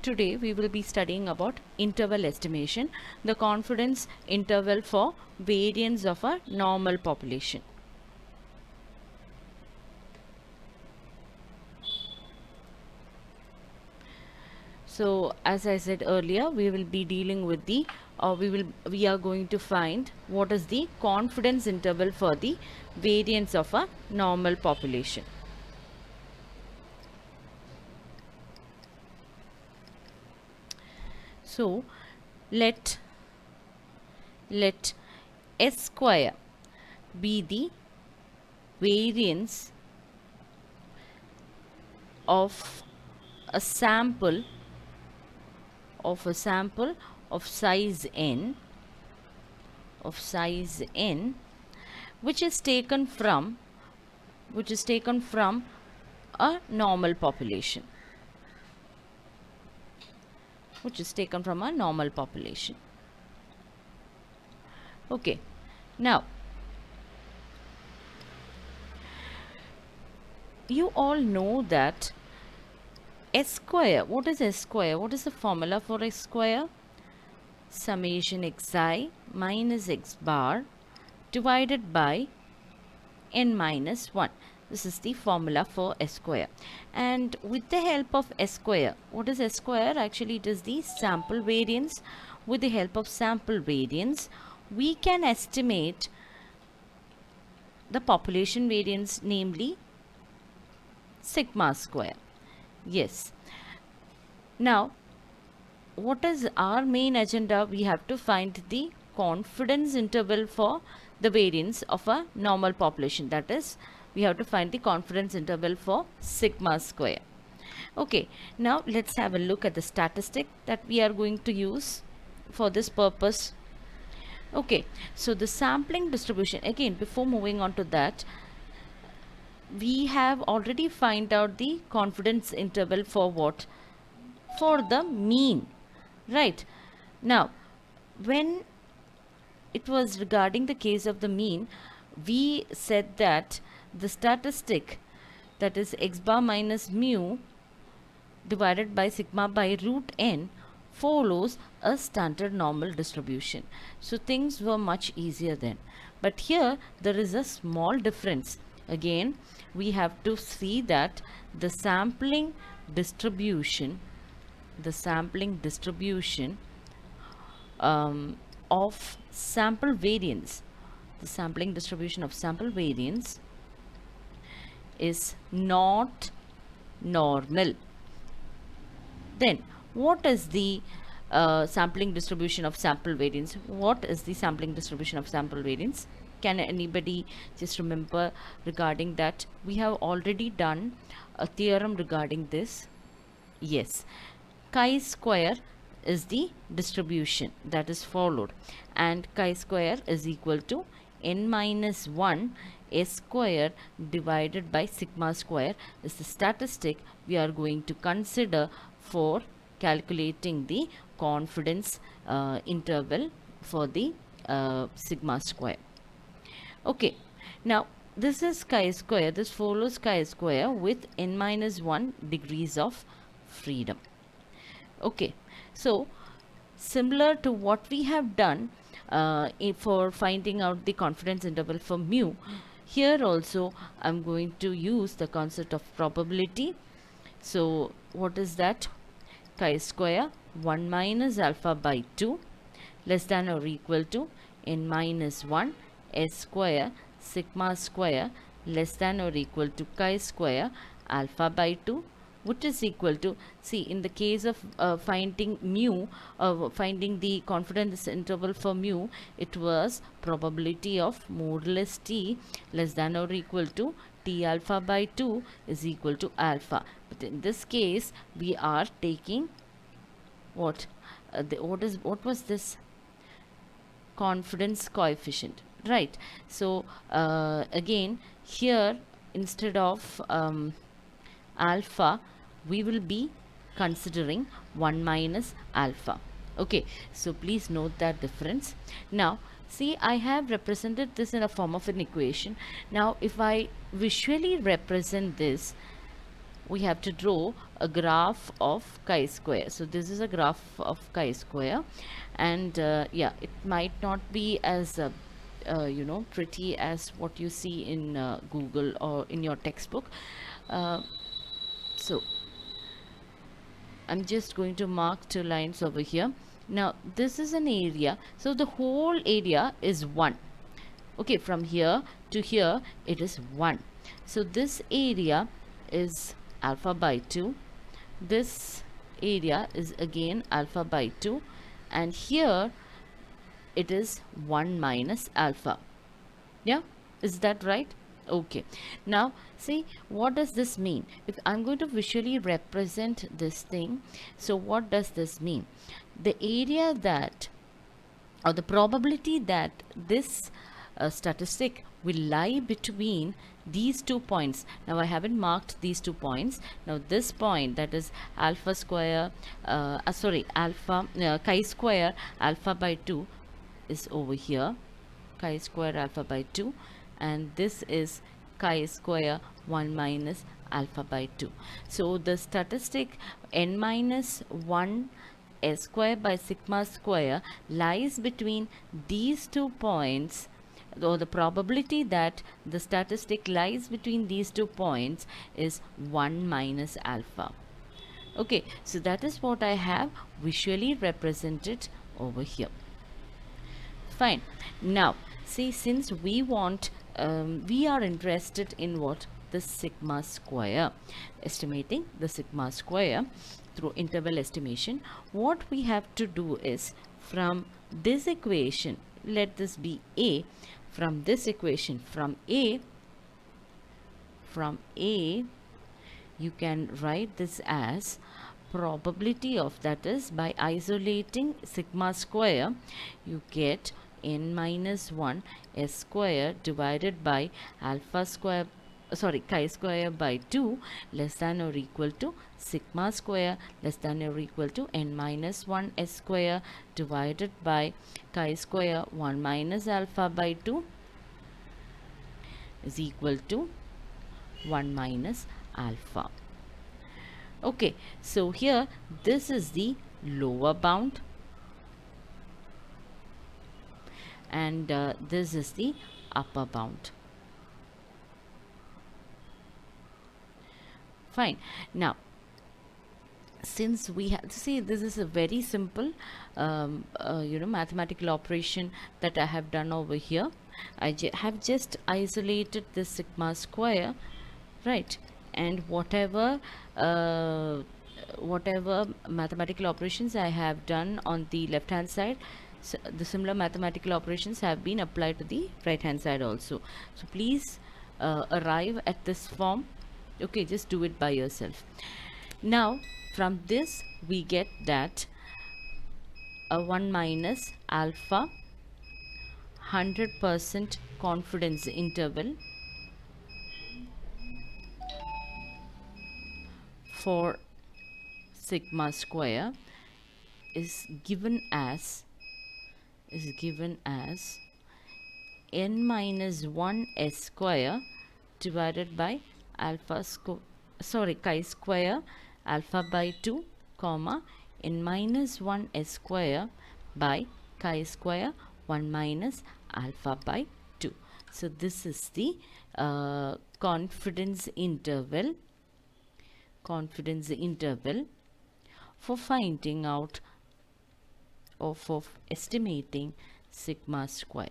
today we will be studying about interval estimation, the confidence interval for variance of a normal population. So as I said earlier, we will be dealing with the we are going to find what is the confidence interval for the variance of a normal population. So let S square be the variance of a sample of size n which is taken from a normal population, okay. Now you all know that S square, what is S square? What is the formula for S square? Summation xi minus x bar divided by n minus 1. This is the formula for S square. And with the help of S square, what is S square? Actually, it is the sample variance. With the help of sample variance, we can estimate the population variance, namely sigma square. Yes. Now, what is our main agenda? We have to find the confidence interval for the variance of a normal population. That is, we have to find the confidence interval for sigma square. Okay, now let's have a look at the statistic that we are going to use for this purpose. Okay, so the sampling distribution, again, before moving on to that, we have already find out the confidence interval for what? For the mean, right? Now, when it was regarding the case of the mean, we said that the statistic, that is x bar minus mu divided by sigma by root n, follows a standard normal distribution. So things were much easier then. But here there is a small difference. Again, we have to see that the sampling distribution of sample variance, is not normal. Then what is the sampling distribution of sample variance? What is the sampling distribution of sample variance? Can anybody just remember regarding that? We have already done a theorem regarding this. Yes, chi-square is the distribution that is followed, and chi-square is equal to n minus 1 s square divided by sigma square is the statistic we are going to consider for calculating the confidence interval for the sigma square. Okay, now this is chi-square, this follows chi-square with n minus 1 degrees of freedom. Okay, so similar to what we have done for finding out the confidence interval for mu, here also I'm going to use the concept of probability. So what is that? Chi-square 1 minus alpha by 2 less than or equal to n minus 1 s square sigma square less than or equal to chi-square alpha by 2, which is equal to, see, in the case of finding mu, finding the confidence interval for mu, it was probability of modulus t less than or equal to t alpha by 2 is equal to alpha. But in this case, we are taking what? What was this? Confidence coefficient, right? So again, here instead of alpha, we will be considering 1 minus alpha. Okay, so please note that difference. Now see, I have represented this in a form of an equation. Now if I visually represent this, we have to draw a graph of chi-square. So this is a graph of chi-square, and yeah, it might not be as pretty as what you see in Google or in your textbook. So I'm just going to mark 2 lines over here. Now this is an area, so the whole area is 1. Okay, from here to here it is 1. So this area is alpha by 2. This area is again alpha by 2, and here it is 1 minus alpha. Yeah, is that right? Okay, now see, what does this mean? If I'm going to visually represent this thing, so what does this mean? The area that, or the probability that this statistic will lie between these 2 points. Now I haven't marked these 2 points. Now this point, that is alpha square, alpha chi-square alpha by 2 is over here, chi-square alpha by 2, and this is chi-square 1 minus alpha by 2. So the statistic n minus 1 s square by sigma square lies between these 2 points, or the probability that the statistic lies between these 2 points is 1 minus alpha. Okay, so that is what I have visually represented over here. Fine. Now see, since we want we are interested in what? The sigma square, estimating the sigma square through interval estimation. What we have to do is, from this equation, let this be A, from this equation, from A you can write this as probability of, that is, by isolating sigma square you get n minus 1 s square divided by alpha square, chi-square by 2 less than or equal to sigma square less than or equal to n minus 1 s square divided by chi-square 1 minus alpha by 2 is equal to 1 minus alpha. Okay, so here this is the lower bound, and this is the upper bound. Fine. Now since we have, see, this is a very simple mathematical operation that I have done over here. I have just isolated the sigma square, right, and whatever mathematical operations I have done on the left hand side, so the similar mathematical operations have been applied to the right hand side also. So please arrive at this form. Okay, just do it by yourself. Now from this we get that 1 minus alpha 100% confidence interval for sigma square is given as n minus 1 s square divided by chi-square alpha by 2 comma n minus 1 s square by chi-square 1 minus alpha by 2. So this is the confidence interval for finding out or for estimating sigma square.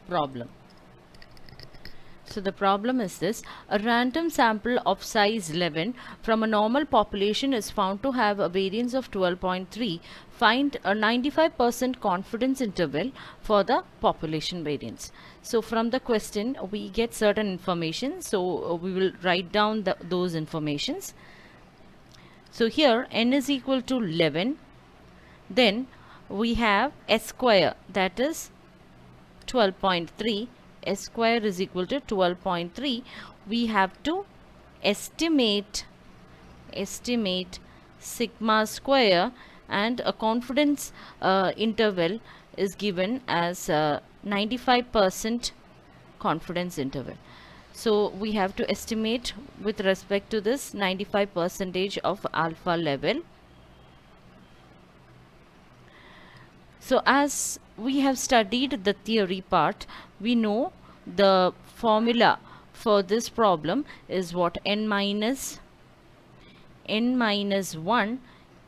Problem. So the problem is this: a random sample of size 11 from a normal population is found to have a variance of 12.3. Find a 95% confidence interval for the population variance. So from the question we get certain information, so we will write down those informations. So here n is equal to 11, then we have s square, that is 12.3. S square is equal to 12.3. We have to estimate sigma square, and a confidence interval is given as 95% confidence interval. So we have to estimate with respect to this 95% of alpha level. So as we have studied the theory part, we know the formula for this problem is what? n minus 1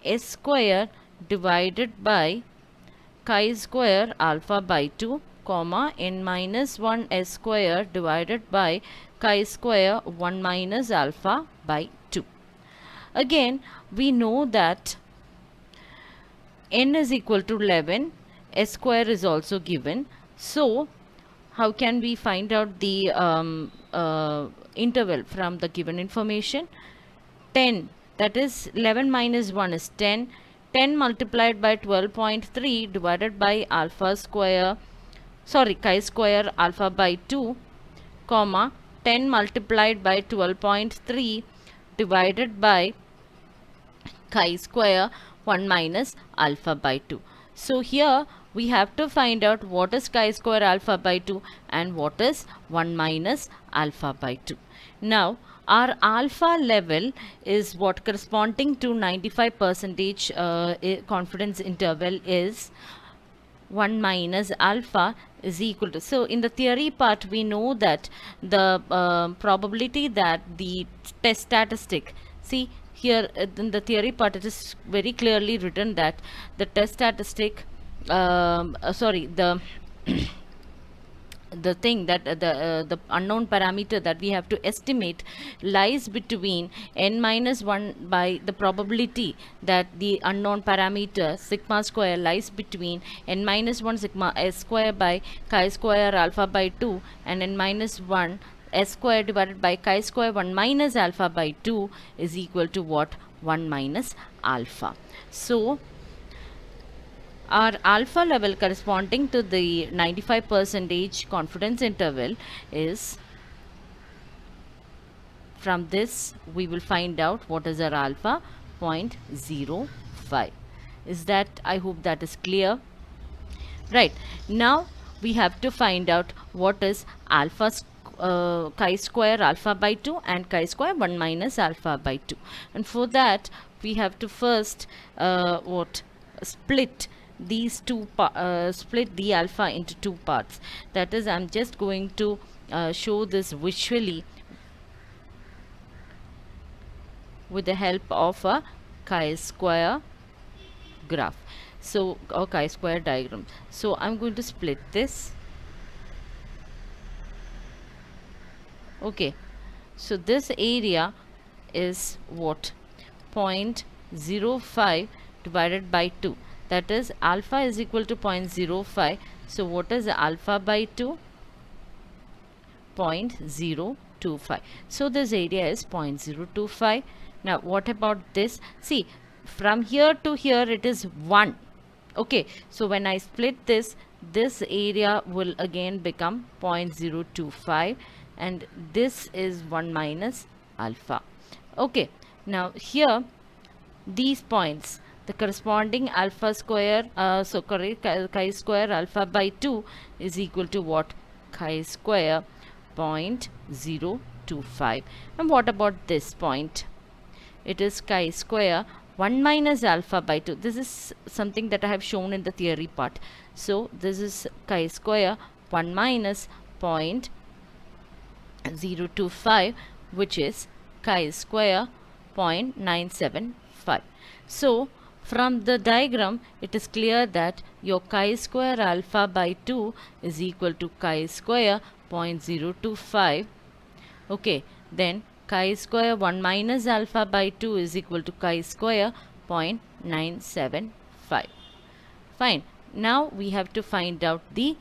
s square divided by chi square alpha by 2 comma n minus 1 s square divided by chi square 1 minus alpha by 2. Again, we know that n is equal to 11, s square is also given. So how can we find out the interval from the given information? 10, that is 11 minus 1 is 10. 10 multiplied by 12.3 divided by chi square alpha by 2 comma 10 multiplied by 12.3 divided by chi square 1 minus alpha by 2. So here we have to find out what is chi square alpha by 2 and what is 1 minus alpha by 2. Now our alpha level is what corresponding to 95% confidence interval is 1 minus alpha is equal to. So in the theory part, we know that the probability that the test statistic, see here in the theory part, it is very clearly written that the test statistic, the the thing that the unknown parameter that we have to estimate lies between n minus 1 by the probability that the unknown parameter sigma square lies between n minus 1 sigma s square by chi square alpha by 2 and n minus 1 s square divided by chi square 1 minus alpha by 2 is equal to what? 1 minus alpha. So our alpha level corresponding to the 95% confidence interval is, from this we will find out what is our alpha, 0.05. Is that, I hope that is clear. Right, now we have to find out what is alpha chi square alpha by 2 and chi square 1 minus alpha by 2, and for that we have to first split these split the alpha into two parts. That is, I'm just going to show this visually with the help of a chi square graph, so or chi square diagram. So I'm going to split this. Okay, so this area is what? 0.05 divided by 2, that is alpha is equal to 0.05. So what is alpha by 2? 0.025. So this area is 0.025. Now what about this? See, from here to here it is 1. Okay, so when I split this, this area will again become 0.025 and this is 1 minus alpha. Okay, now here these points, the corresponding alpha square, chi square alpha by 2 is equal to what? Chi square 0.025. And what about this point? It is chi square 1 minus alpha by 2. This is something that I have shown in the theory part. So this is chi square 1 minus 0.025, which is chi square 0.975. So from the diagram it is clear that your chi square alpha by 2 is equal to chi square 0.025. Okay, then chi square 1 minus alpha by 2 is equal to chi square 0.975. Fine. Now we have to find out the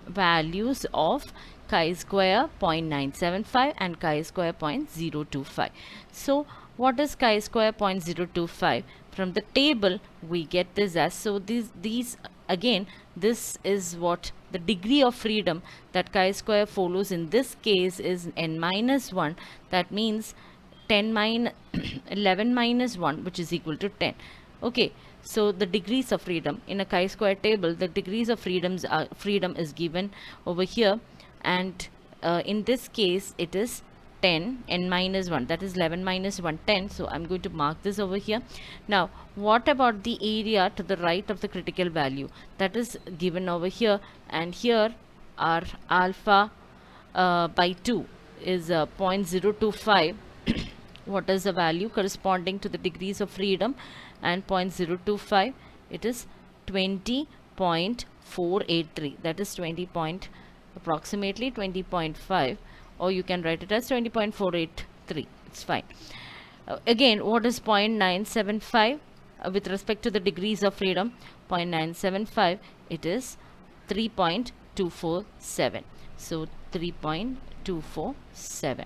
values of chi square 0.975 and chi square 0.025. So what is chi square 0.025? From the table we get this as, so these again, this is what the degree of freedom that chi square follows in this case is n minus 1. That means 11 minus 1, which is equal to 10. Okay, so the degrees of freedom in a chi-square table, the degrees of freedom is given over here, and in this case it is 10, n minus 1, that is 11 minus 1, 10. So I'm going to mark this over here. Now what about the area to the right of the critical value? That is given over here, and here our alpha by 2 is 0.025. What is the value corresponding to the degrees of freedom? And 0.025, it is 20.483, that is 20 point, approximately 20.5, or you can write it as 20.483, it's fine. Again, what is 0.975 with respect to the degrees of freedom? 0.975, it is 3.247. So 3.247.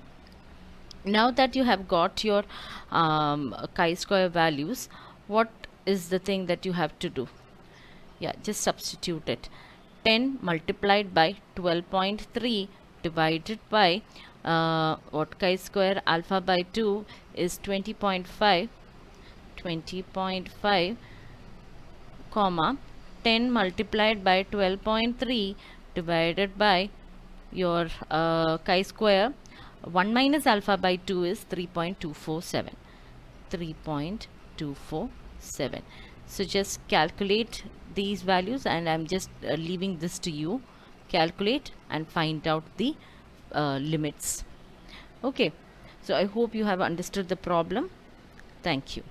Now that you have got your chi-square values, what is the thing that you have to do? Yeah, just substitute it. 10 multiplied by 12.3 divided by what chi-square alpha by 2 is 20.5, 20.5, comma 10 multiplied by 12.3 divided by your chi-square 1 minus alpha by 2 is 3.247, 3.247. So just calculate these values, and I'm just leaving this to you. Calculate and find out the limits. Okay, so I hope you have understood the problem. Thank you.